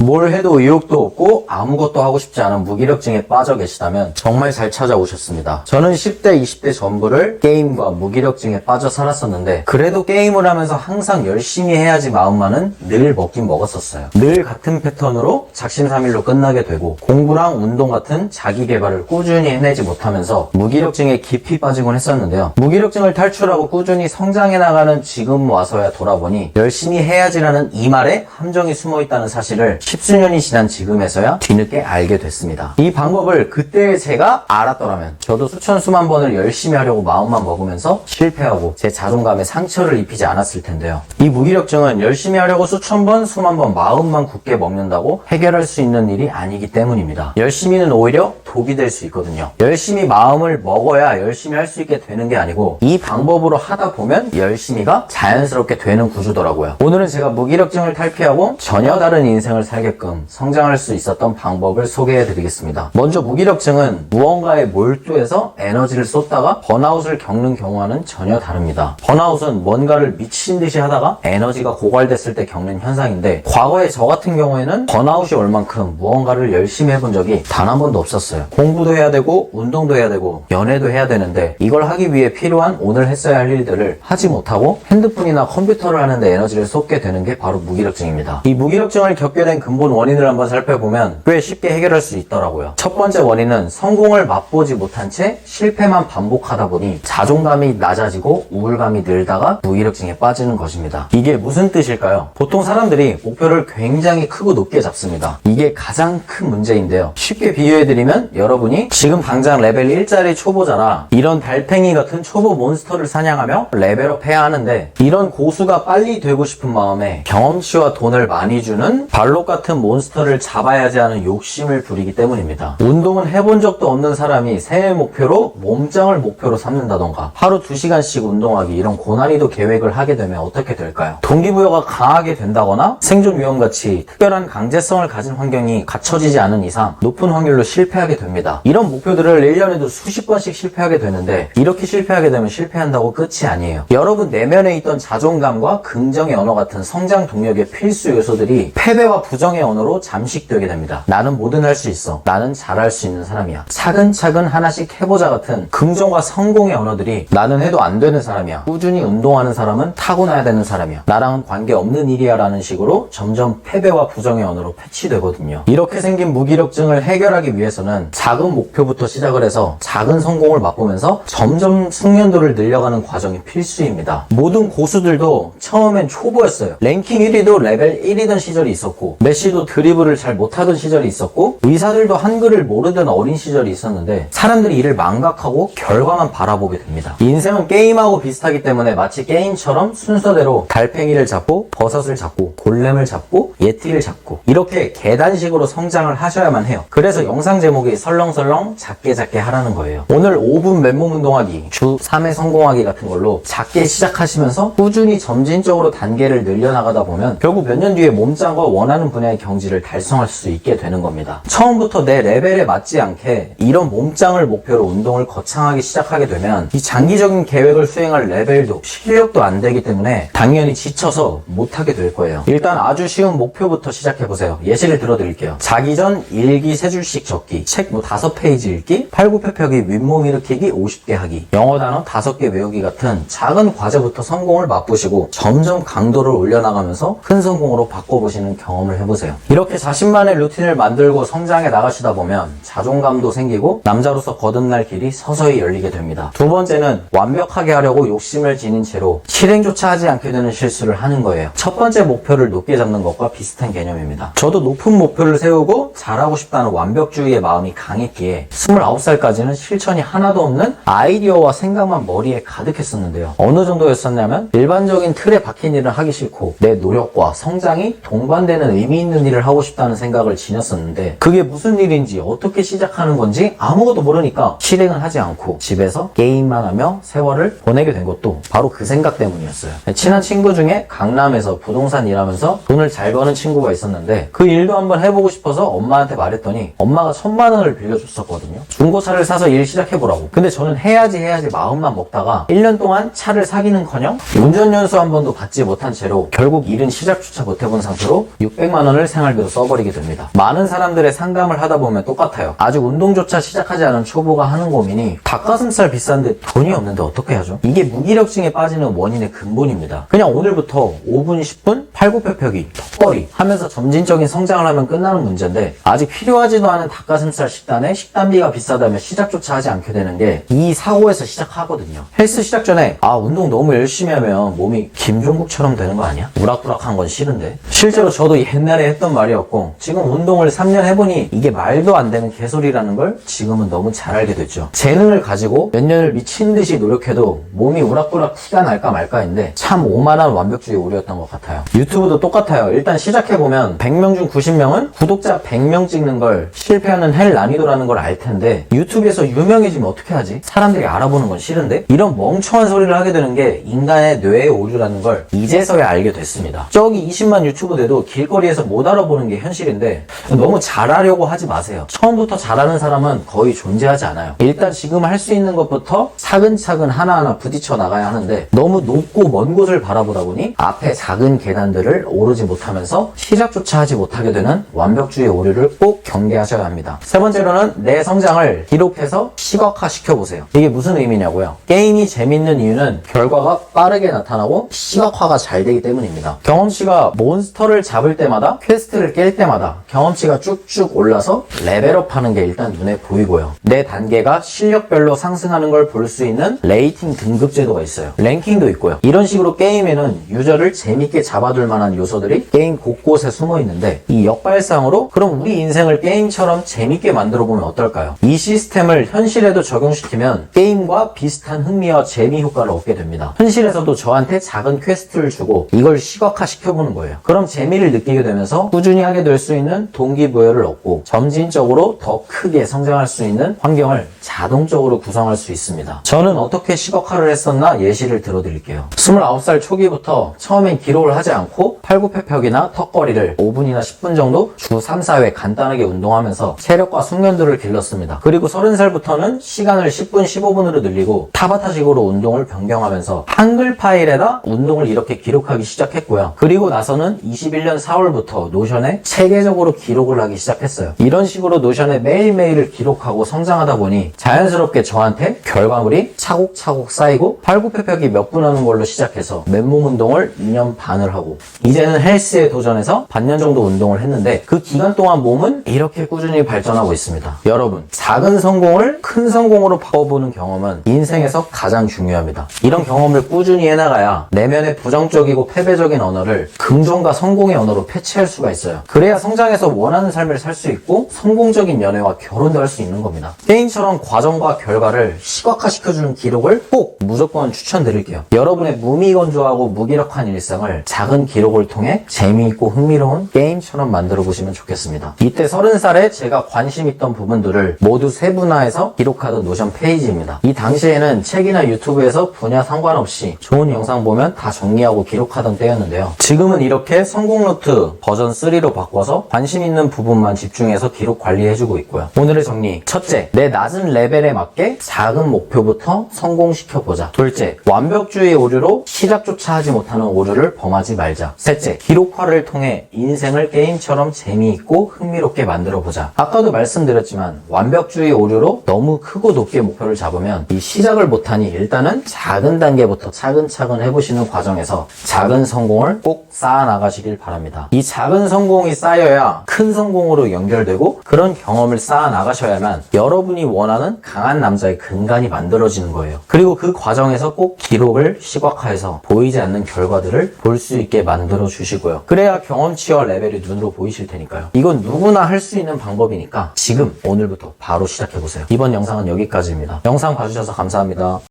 뭘 해도 의욕도 없고 아무것도 하고 싶지 않은 무기력증에 빠져 계시다면 정말 잘 찾아오셨습니다. 저는 10대, 20대 전부를 게임과 무기력증에 빠져 살았었는데 그래도 게임을 하면서 항상 열심히 해야지 마음만은 늘 먹긴 먹었었어요. 늘 같은 패턴으로 작심삼일로 끝나게 되고 공부랑 운동 같은 자기 개발을 꾸준히 해내지 못하면서 무기력증에 깊이 빠지곤 했었는데요. 무기력증을 탈출하고 꾸준히 성장해 나가는 지금 와서야 돌아보니 열심히 해야지라는 이 말에 함정이 숨어 있다는 사실을 십수년이 지난 지금에서야 뒤늦게 알게 됐습니다. 이 방법을 그때 제가 알았더라면 저도 수천 수만 번을 열심히 하려고 마음만 먹으면서 실패하고 제 자존감에 상처를 입히지 않았을 텐데요. 이 무기력증은 열심히 하려고 수천 번, 수만 번 마음만 굳게 먹는다고 해결할 수 있는 일이 아니기 때문입니다. 열심히는 오히려 독이 될 수 있거든요. 열심히 마음을 먹어야 열심히 할 수 있게 되는 게 아니고 이 방법으로 하다 보면 열심히가 자연스럽게 되는 구조더라고요. 오늘은 제가 무기력증을 탈피하고 전혀 다른 인생을 살게끔 성장할 수 있었던 방법을 소개해 드리겠습니다. 먼저 무기력증은 무언가에 몰두해서 에너지를 쏟다가 번아웃을 겪는 경우와는 전혀 다릅니다. 번아웃은 뭔가를 미친 듯이 하다가 에너지가 고갈됐을 때 겪는 현상인데 과거에 저 같은 경우에는 번아웃이 올 만큼 무언가를 열심히 해본 적이 단 한 번도 없었어요. 공부도 해야 되고 운동도 해야 되고 연애도 해야 되는데 이걸 하기 위해 필요한 오늘 했어야 할 일들을 하지 못하고 핸드폰이나 컴퓨터를 하는데 에너지를 쏟게 되는 게 바로 무기력증입니다. 이 무기력증을 겪게 된 근본 원인을 한번 살펴보면 꽤 쉽게 해결할 수 있더라고요. 첫 번째 원인은 성공을 맛보지 못한 채 실패만 반복하다 보니 자존감이 낮아지고 우울감이 늘다가 무기력증에 빠지는 것입니다. 이게 무슨 뜻일까요? 보통 사람들이 목표를 굉장히 크고 높게 잡습니다. 이게 가장 큰 문제인데요. 쉽게 비유해드리면 여러분이 지금 당장 레벨 1짜리 초보자라 이런 달팽이 같은 초보 몬스터를 사냥하며 레벨업 해야 하는데 이런 고수가 빨리 되고 싶은 마음에 경험치와 돈을 많이 주는 발록 같은 몬스터를 잡아야지 하는 욕심을 부리기 때문입니다. 운동은 해본 적도 없는 사람이 새해 목표로 몸짱을 목표로 삼는다던가 하루 2시간씩 운동하기 이런 고난이도 계획을 하게 되면 어떻게 될까요? 동기부여가 강하게 된다거나 생존 위험같이 특별한 강제성을 가진 환경이 갖춰지지 않은 이상 높은 확률로 실패하게 됩니다. 이런 목표들을 1년에도 수십 번씩 실패하게 되는데 이렇게 실패하게 되면 실패한다고 끝이 아니에요. 여러분 내면에 있던 자존감과 긍정의 언어 같은 성장 동력의 필수 요소들이 패배와 부정의 언어로 잠식되게 됩니다. 나는 뭐든 할 수 있어. 나는 잘할 수 있는 사람이야. 차근차근 하나씩 해보자 같은 긍정과 성공의 언어들이 나는 해도 안 되는 사람이야. 꾸준히 운동하는 사람은 타고나야 되는 사람이야. 나랑은 관계없는 일이야 라는 식으로 점점 패배와 부정의 언어로 패치되거든요. 이렇게 생긴 무기력증을 해결하기 위해서는 작은 목표부터 시작을 해서 작은 성공을 맛보면서 점점 숙련도를 늘려가는 과정이 필수입니다. 모든 고수들도 처음엔 초보였어요. 랭킹 1위도 레벨 1이던 시절이 있었고 메시도 드리블을 잘 못하던 시절이 있었고 의사들도 한글을 모르던 어린 시절이 있었는데 사람들이 이를 망각하고 결과만 바라보게 됩니다. 인생은 게임하고 비슷하기 때문에 마치 게임처럼 순서대로 달팽이를 잡고 버섯을 잡고 골렘을 잡고 예티를 잡고 이렇게 계단식으로 성장을 하셔야만 해요. 그래서 영상 제목이 설렁설렁 작게 작게 하라는 거예요. 오늘 5분 맨몸 운동하기, 주 3회 성공하기 같은 걸로 작게 시작하시면서 꾸준히 점진적으로 단계를 늘려나가다 보면 결국 몇 년 뒤에 몸짱과 원하는 분야의 경지를 달성할 수 있게 되는 겁니다. 처음부터 내 레벨에 맞지 않게 이런 몸짱을 목표로 운동을 거창하게 시작하게 되면 이 장기적인 계획을 수행할 레벨도 실력도 안 되기 때문에 당연히 지쳐서 못하게 될 거예요. 일단 아주 쉬운 목표부터 시작해보세요. 예시를 들어드릴게요. 자기 전 일기 3줄씩 적기, 책 5페이지 읽기, 팔굽혀펴기, 윗몸 일으키기 50개 하기, 영어 단어 5개 외우기 같은 작은 과제부터 성공을 맛보시고 점점 강도를 올려나가면서 큰 성공으로 바꿔보시는 경험을 해보세요. 이렇게 자신만의 루틴을 만들고 성장해 나가시다 보면 자존감도 생기고 남자로서 거듭날 길이 서서히 열리게 됩니다. 두 번째는 완벽하게 하려고 욕심을 지닌 채로 실행조차 하지 않게 되는 실수를 하는 거예요. 첫 번째 목표를 높게 잡는 것과 비슷한 개념입니다. 저도 높은 목표를 세우고 잘하고 싶다는 완벽주의의 마음이 강했기에 29살까지는 실천이 하나도 없는 아이디어와 생각만 머리에 가득했었는데요. 어느 정도였었냐면 일반적인 틀에 박힌 일을 하기 싫고 내 노력과 성장이 동반되는 의미 있는 일을 하고 싶다는 생각을 지녔었는데 그게 무슨 일인지 어떻게 시작하는 건지 아무것도 모르니까 실행을 하지 않고 집에서 게임만 하며 세월을 보내게 된 것도 바로 그 생각 때문이었어요. 친한 친구 중에 강남에서 부동산 일하면서 돈을 잘 버는 친구가 있었는데 그 일도 한번 해보고 싶어서 엄마한테 말했더니 엄마가 1000만 원을 원을 빌려줬었거든요. 중고차를 사서 일 시작해보라고. 근데 저는 해야지 마음만 먹다가 1년 동안 차를 사기는커녕 운전연수 한 번도 받지 못한 채로 결국 일은 시작조차 못해본 상태로 600만 원을 생활비로 써버리게 됩니다. 많은 사람들의 상담을 하다 보면 똑같아요. 아직 운동조차 시작하지 않은 초보가 하는 고민이 닭가슴살 비싼데 돈이 없는데 어떻게 하죠? 이게 무기력증에 빠지는 원인의 근본입니다. 그냥 오늘부터 5분, 10분 팔굽혀펴기, 턱걸이 하면서 점진적인 성장을 하면 끝나는 문제인데 아직 필요하지도 않은 닭가슴살 식단에 식단비가 비싸다며 시작조차 하지 않게 되는 게 이 사고에서 시작하거든요. 헬스 시작 전에 운동 너무 열심히 하면 몸이 김종국처럼 되는 거 아니야? 우락부락한 건 싫은데. 실제로 저도 옛날에 했던 말이었고 지금 운동을 3년 해보니 이게 말도 안 되는 개소리라는 걸 지금은 너무 잘 알게 됐죠. 재능을 가지고 몇 년을 미친 듯이 노력해도 몸이 우락부락 티가 날까 말까인데 참 오만한 완벽주의 오류였던 것 같아요. 유튜브도 똑같아요. 일단 시작해보면 100명 중 90명은 구독자 100명 찍는 걸 실패하는 헬 난이도라는 걸 알 텐데 유튜브에서 유명해지면 어떻게 하지? 사람들이 알아보는 건 싫은데? 이런 멍청한 소리를 하게 되는 게 인간의 뇌의 오류라는 걸 이제서야 알게 됐습니다. 저기 20만 유튜브 돼도 길거리에서 못 알아보는 게 현실인데 너무 잘하려고 하지 마세요. 처음부터 잘하는 사람은 거의 존재하지 않아요. 일단 지금 할 수 있는 것부터 차근차근 하나하나 부딪혀 나가야 하는데 너무 높고 먼 곳을 바라보다 보니 앞에 작은 계단들을 오르지 못하면서 시작조차 하지 못하게 되는 완벽주의 오류를 꼭 경계하셔야 합니다. 세 번째로는 내 성장을 기록해서 시각화 시켜보세요. 이게 무슨 의미냐고요? 게임이 재밌는 이유는 결과가 빠르게 나타나고 시각화가 잘 되기 때문입니다. 경험치가 몬스터를 잡을 때마다 퀘스트를 깰 때마다 경험치가 쭉쭉 올라서 레벨업하는 게 일단 눈에 보이고요. 내 단계가 실력별로 상승하는 걸 볼 수 있는 레이팅 등급 제도가 있어요. 랭킹도 있고요. 이런 식으로 게임에는 유저를 재밌게 잡아둘 만한 요소들이 게임 곳곳에 숨어 있는데 이 역발상으로 그럼 우리 인생을 게임처럼 재밌게 만들어 보면 어떨까요? 이 시스템을 현실에도 적용시키면 게임과 비슷한 흥미와 재미 효과를 얻게 됩니다. 현실에서도 저한테 작은 퀘스트를 주고 이걸 시각화 시켜보는 거예요. 그럼 재미를 느끼게 되면서 꾸준히 하게 될 수 있는 동기부여를 얻고 점진적으로 더 크게 성장할 수 있는 환경을 자동적으로 구성할 수 있습니다. 저는 어떻게 시각화를 했었나 예시를 들어드릴게요. 29살 초기부터 처음엔 기록을 하지 않고 팔굽혀펴기나 턱걸이를 5분이나 10분 정도 주 3, 4회 간단하게 운동하면서 체력과 숙련도를 길렀습니다. 그리고 30살부터는 시간을 10분, 15분으로 늘리고 타바타식으로 운동을 변경하면서 한글 파일에다 운동을 이렇게 기록하기 시작했고요. 그리고 나서는 21년 4월부터 노션에 체계적으로 기록을 하기 시작했어요. 이런 식으로 노션에 매일매일을 기록하고 성장하다 보니 자연스럽게 저한테 결과물이 차곡차곡 쌓이고 팔굽혀펴기 몇 분 하는 걸로 시작해서 맨몸 운동을 2년 반을 하고 이제는 헬스에 도전해서 반년 정도 운동을 했는데 그 기간 동안 몸은 이렇게 꾸준히 발전하고 있습니다. 여러분, 작은 성공을 큰 성공으로 바꿔보는 경험은 인생에서 가장 중요합니다. 이런 경험을 꾸준히 해나가야 내면의 부정적이고 패배적인 언어를 긍정과 성공의 언어로 패치할 수가 있어요. 그래야 성장해서 원하는 삶을 살 수 있고 성공적인 연애와 결혼도 할 수 있는 겁니다. 게임처럼 과정과 결과를 시각화시켜주는 기록을 꼭 무조건 추천드릴게요. 여러분의 무미건조하고 무기력한 일상을 작은 기록을 통해 재미있고 흥미로운 게임처럼 만들어 보시면 좋겠습니다. 이때 30살에 제가 관심 있던 부분들을 모두 세분화해서 기록하던 노션 페이지입니다. 이 당시에는 책이나 유튜브에서 분야 상관없이 좋은 영상 보면 다 정리하고 기록하던 때였는데요. 지금은 이렇게 성공노트 버전 3로 바꿔서 관심 있는 부분만 집중해서 기록 관리해주고 있고요. 오늘의 정리. 첫째, 내 낮은 레벨에 맞게 작은 목표부터 성공시켜보자. 둘째, 완벽주의 오류로 시작조차 하지 못하는 오류를 범하지 말자. 셋째, 기록화를 통해 인생을 게임처럼 재미있고 흥미롭게 만들어보자. 아까도 말씀드렸지만 완벽주의 오류로 너무 크고 높게 목표를 잡으면 이 시작을 못하니 일단은 작은 단계부터 차근차근 해보시는 과정에서 작은 성공을 꼭 쌓아나가시길 바랍니다. 이 작은 성공이 쌓여야 큰 성공으로 연결되고 그런 경험을 쌓아나가셔야만 여러분이 원하는 강한 남자의 근간이 만들어지는 거예요. 그리고 그 과정에서 꼭 기록을 시각화해서 보이지 않는 결과들을 볼 수 있게 만들어 주시고요. 그래야 경험치와 레벨이 눈으로 보이실 테니까요. 이건 누구나 할 수 있는 방법이니까 지금 오늘부터 바로 시작해보세요. 이번 영상은 여기까지입니다. 영상 봐주셔서 감사합니다.